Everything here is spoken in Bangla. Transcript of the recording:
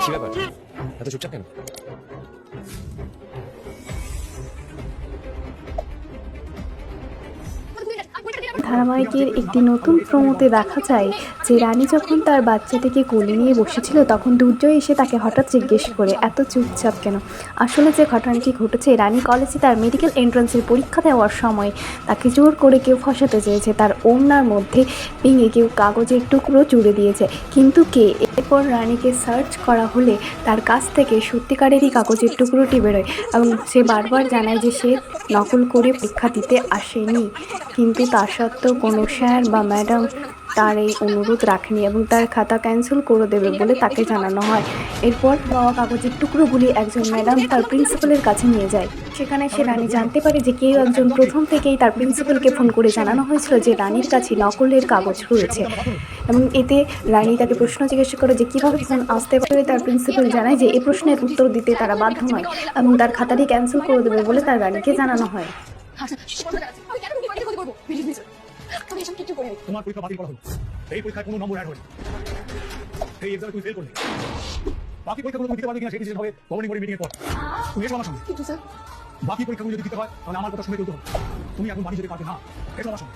কি ব্যাপার, এত চুপচাপ কেন? ধারাবাহিকের একটি নতুন প্রোমোতে দেখা যায় যে রানী যখন তার বাচ্চাটিকে কোলে নিয়ে বসেছিল তখন দুর্জয় এসে তাকে হঠাৎ জিজ্ঞেস করে এত চুপচাপ কেন। আসলে যে ঘটনাটি ঘটেছে, রানী কলেজে তার মেডিকেল এন্ট্রান্সের পরীক্ষা দেওয়ার সময় তাকে জোর করে কেউ ফসাতে চেয়েছে। তার ওড়নার মধ্যে ভেঙে কেউ কাগজের টুকরো জুড়ে দিয়েছে, কিন্তু কে? এরপর রানীকে সার্চ করা হলে তার কাছ থেকে সত্যিকারেরই কাগজের টুকরোটি বেরোয় এবং সে বারবার জানায় যে সে নকল করে পরীক্ষা দিতে আসেনি। কিন্তু তা সত্ত্বেও কোনো স্যার বা ম্যাডাম তার এই অনুরোধ রাখেনি এবং তার খাতা ক্যান্সেল করে দেবে বলে তাকে জানানো হয়। এরপর পাওয়া কাগজের টুকরোগুলি একজন ম্যাডাম তার প্রিন্সিপালের কাছে নিয়ে যায়। সেখানে সে রানী জানতে পারে যে কেউ একজন প্রথম থেকেই তার প্রিন্সিপালকে ফোন করে জানানো হয়েছিল যে রানীর কাছে নকলের কাগজ রয়েছে এবং এতে রানী তাকে প্রশ্ন জিজ্ঞাসা করে যে কীভাবে ফোন আসতে পারে। তার প্রিন্সিপাল জানায় যে এই প্রশ্নের উত্তর দিতে তারা বাধ্য নয় এবং তার খাতাটি ক্যান্সেল করে দেবে বলে তার রানীকে জানানো হয়। তোমার পরীক্ষা বাতিল করা হলো। এই পরীক্ষায় কোনো নম্বর অ্যাড হয়নি। এই এক্সামে তুমি ফেল করলে। বাকি পরীক্ষাগুলো তুমি দিতে পারবে কিনা সেই ডিসিশন হবে গভর্নিং বডি মিটিং এর পর। তুমি এসো আমার সঙ্গে। কিন্তু স্যার, বাকি পরীক্ষাগুলো যদি দিতে হয় তাহলে আমার কথা শুনে চলতে হবে। তুমি এখন বাড়ি যেতে পারবে না, এসো আমার সঙ্গে।